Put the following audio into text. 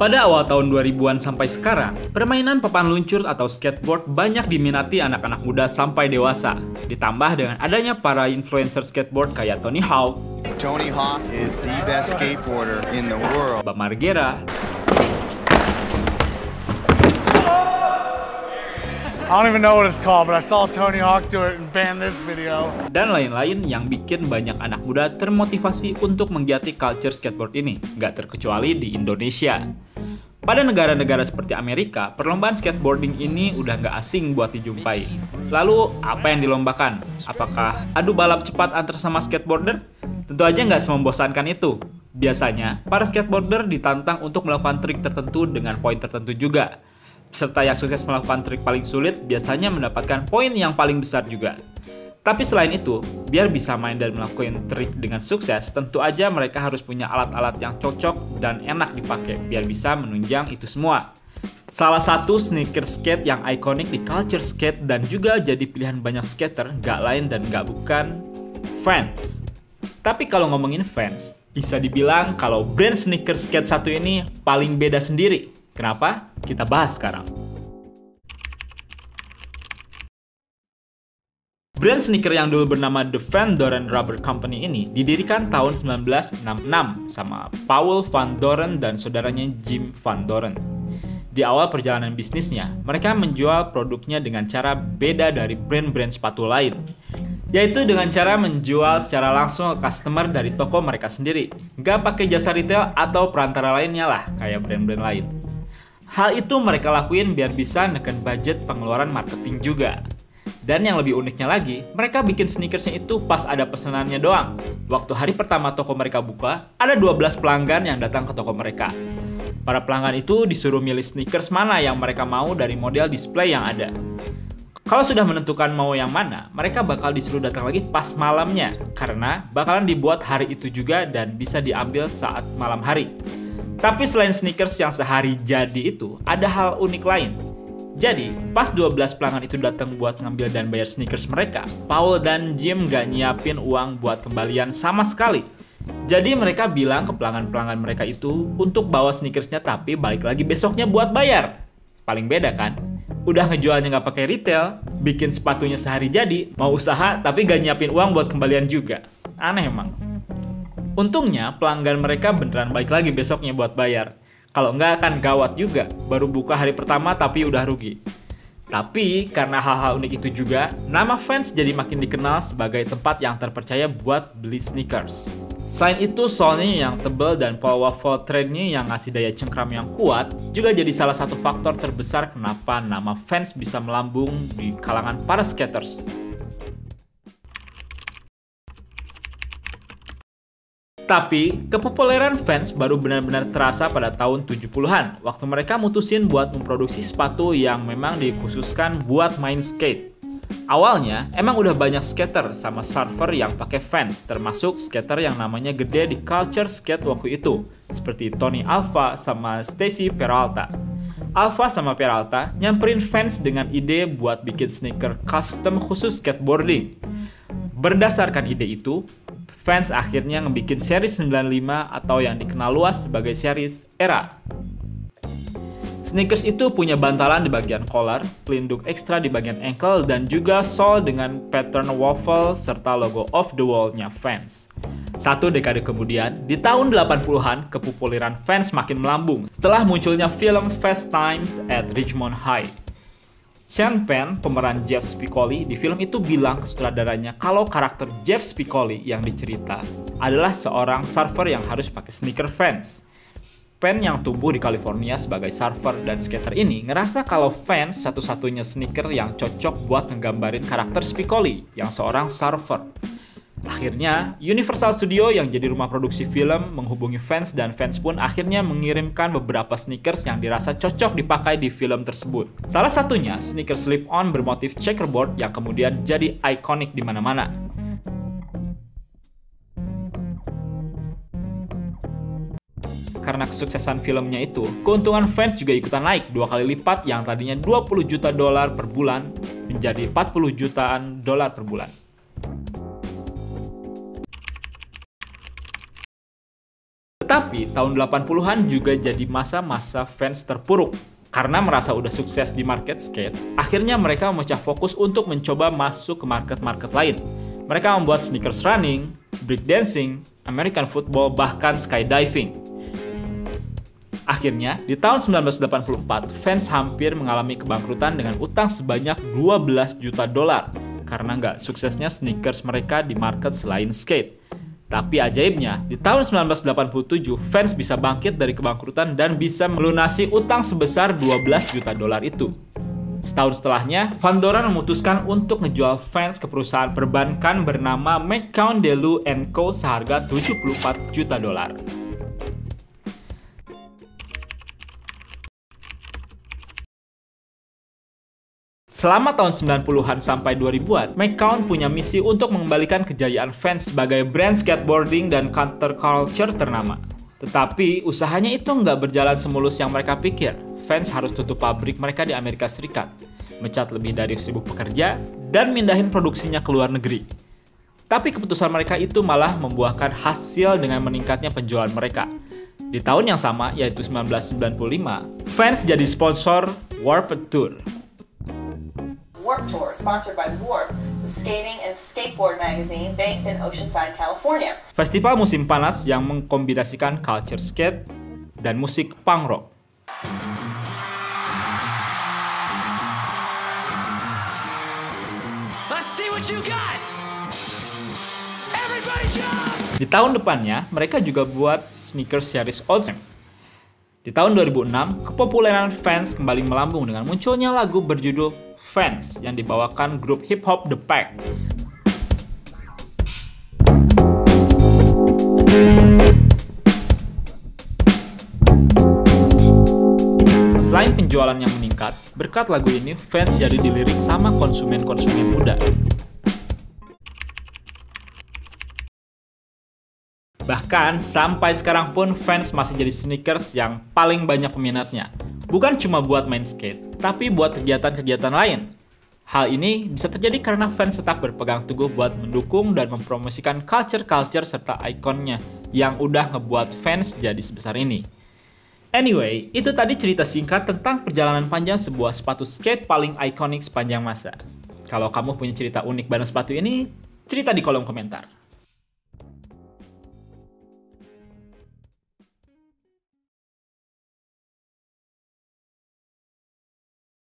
Pada awal tahun 2000-an sampai sekarang, permainan papan luncur atau skateboard banyak diminati anak-anak muda sampai dewasa. Ditambah dengan adanya para influencer skateboard kayak Tony Hawk, Tony Hawk is the best skateboarder in the world. Bam Margera, I don't even know what it's called, but I saw Tony Hawk do it and ban this video. dan lain-lain yang bikin banyak anak muda termotivasi untuk menggiati culture skateboard ini, nggak terkecuali di Indonesia. Pada negara-negara seperti Amerika, perlombaan skateboarding ini udah nggak asing buat dijumpai. Lalu, apa yang dilombakan? Apakah adu balap cepat antar sama skateboarder? Tentu aja nggak semembosankan itu. Biasanya, para skateboarder ditantang untuk melakukan trik tertentu dengan poin tertentu juga. Peserta yang sukses melakukan trik paling sulit biasanya mendapatkan poin yang paling besar juga. Tapi selain itu, biar bisa main dan melakukan trik dengan sukses, tentu aja mereka harus punya alat-alat yang cocok dan enak dipakai biar bisa menunjang itu semua. Salah satu sneaker skate yang ikonik di culture skate dan juga jadi pilihan banyak skater gak lain dan gak bukan Vans. Tapi kalau ngomongin Vans, bisa dibilang kalau brand sneaker skate satu ini paling beda sendiri. Kenapa? Kita bahas sekarang. Brand sneaker yang dulu bernama The Van Doren Rubber Company ini didirikan tahun 1966 sama Paul Van Doren dan saudaranya Jim Van Doren. Di awal perjalanan bisnisnya, mereka menjual produknya dengan cara beda dari brand-brand sepatu lain, yaitu dengan cara menjual secara langsung ke customer dari toko mereka sendiri, nggak pakai jasa retail atau perantara lainnya lah kayak brand-brand lain. Hal itu mereka lakuin biar bisa neken budget pengeluaran marketing juga. Dan yang lebih uniknya lagi, mereka bikin sneakersnya itu pas ada pesanannya doang. Waktu hari pertama toko mereka buka, ada 12 pelanggan yang datang ke toko mereka. Para pelanggan itu disuruh milih sneakers mana yang mereka mau dari model display yang ada. Kalau sudah menentukan mau yang mana, mereka bakal disuruh datang lagi pas malamnya, karena bakalan dibuat hari itu juga dan bisa diambil saat malam hari. Tapi selain sneakers yang sehari jadi itu, ada hal unik lain. Jadi, pas 12 pelanggan itu datang buat ngambil dan bayar sneakers mereka, Paul dan Jim gak nyiapin uang buat kembalian sama sekali. Jadi mereka bilang ke pelanggan-pelanggan mereka itu untuk bawa sneakersnya tapi balik lagi besoknya buat bayar. Paling beda kan? Udah ngejualnya gak pakai retail, bikin sepatunya sehari jadi, mau usaha tapi gak nyiapin uang buat kembalian juga. Aneh emang. Untungnya pelanggan mereka beneran balik lagi besoknya buat bayar. Kalau nggak akan gawat juga, baru buka hari pertama tapi udah rugi. Tapi karena hal-hal unik itu juga, nama Vans jadi makin dikenal sebagai tempat yang terpercaya buat beli sneakers. Selain itu, solnya yang tebal dan powerful thread-nya yang ngasih daya cengkram yang kuat juga jadi salah satu faktor terbesar kenapa nama Vans bisa melambung di kalangan para skaters. Tapi, kepopuleran Vans baru benar-benar terasa pada tahun 70-an, waktu mereka mutusin buat memproduksi sepatu yang memang dikhususkan buat main skate. Awalnya, emang udah banyak skater sama surfer yang pakai Vans, termasuk skater yang namanya gede di culture skate waktu itu, seperti Tony Alva sama Stacy Peralta. Alva sama Peralta nyamperin Vans dengan ide buat bikin sneaker custom khusus skateboarding. Berdasarkan ide itu, Vans akhirnya ngebikin series 95 atau yang dikenal luas sebagai series Era. Sneakers itu punya bantalan di bagian collar, pelindung ekstra di bagian ankle, dan juga sole dengan pattern waffle serta logo Off The Wall-nya Vans. Satu dekade kemudian, di tahun 80-an, kepopuleran Vans makin melambung setelah munculnya film Fast Times at Ridgemont High. Sean Penn, pemeran Jeff Spicoli, di film itu bilang ke sutradaranya kalau karakter Jeff Spicoli yang dicerita adalah seorang surfer yang harus pakai sneaker Vans. Penn yang tumbuh di California sebagai surfer dan skater ini ngerasa kalau Vans satu-satunya sneaker yang cocok buat ngegambarin karakter Spicoli yang seorang surfer. Akhirnya, Universal Studio yang jadi rumah produksi film menghubungi Vans dan Vans pun akhirnya mengirimkan beberapa sneakers yang dirasa cocok dipakai di film tersebut. Salah satunya sneakers slip-on bermotif checkerboard yang kemudian jadi ikonik di mana-mana. Karena kesuksesan filmnya itu, keuntungan Vans juga ikutan naik 2 kali lipat yang tadinya $20 juta per bulan menjadi $40 jutaan per bulan. Tetapi tahun 80-an juga jadi masa-masa fans terpuruk. Karena merasa udah sukses di market skate, akhirnya mereka memecah fokus untuk mencoba masuk ke market-market lain. Mereka membuat sneakers running, breakdancing, American football, bahkan skydiving. Akhirnya, di tahun 1984, fans hampir mengalami kebangkrutan dengan utang sebanyak $12 juta karena nggak suksesnya sneakers mereka di market selain skate. Tapi ajaibnya, di tahun 1987, fans bisa bangkit dari kebangkrutan dan bisa melunasi utang sebesar $12 juta itu. Setahun setelahnya, Van Doren memutuskan untuk ngejual fans ke perusahaan perbankan bernama McCown Delu & Co. seharga $74 juta. Selama tahun 90-an sampai 2000-an, McCown punya misi untuk mengembalikan kejayaan fans sebagai brand skateboarding dan counterculture ternama. Tetapi, usahanya itu nggak berjalan semulus yang mereka pikir. Fans harus tutup pabrik mereka di Amerika Serikat, mecat lebih dari 1.000 pekerja, dan mindahin produksinya ke luar negeri. Tapi keputusan mereka itu malah membuahkan hasil dengan meningkatnya penjualan mereka. Di tahun yang sama, yaitu 1995, fans jadi sponsor Warped Tour. Warped Tour, sponsored by Warp, the skating and skateboard magazine based in Oceanside, California. Festival musim panas yang mengkombinasikan culture skate dan musik punk rock. Let's see what you got. Everybody jump. Di tahun depannya, mereka juga buat sneakers series Old Time. Di tahun 2006, kepopuleran fans kembali melambung dengan munculnya lagu berjudul Fans yang dibawakan grup hip hop The Pack. Selain penjualan yang meningkat, berkat lagu ini fans jadi dilirik sama konsumen-konsumen muda. Bahkan sampai sekarang pun fans masih jadi sneakers yang paling banyak peminatnya. Bukan cuma buat main skate, tapi buat kegiatan-kegiatan lain. Hal ini bisa terjadi karena fans tetap berpegang teguh buat mendukung dan mempromosikan culture-culture serta ikonnya yang udah ngebuat fans jadi sebesar ini. Anyway, itu tadi cerita singkat tentang perjalanan panjang sebuah sepatu skate paling ikonik sepanjang masa. Kalau kamu punya cerita unik bareng sepatu ini, cerita di kolom komentar.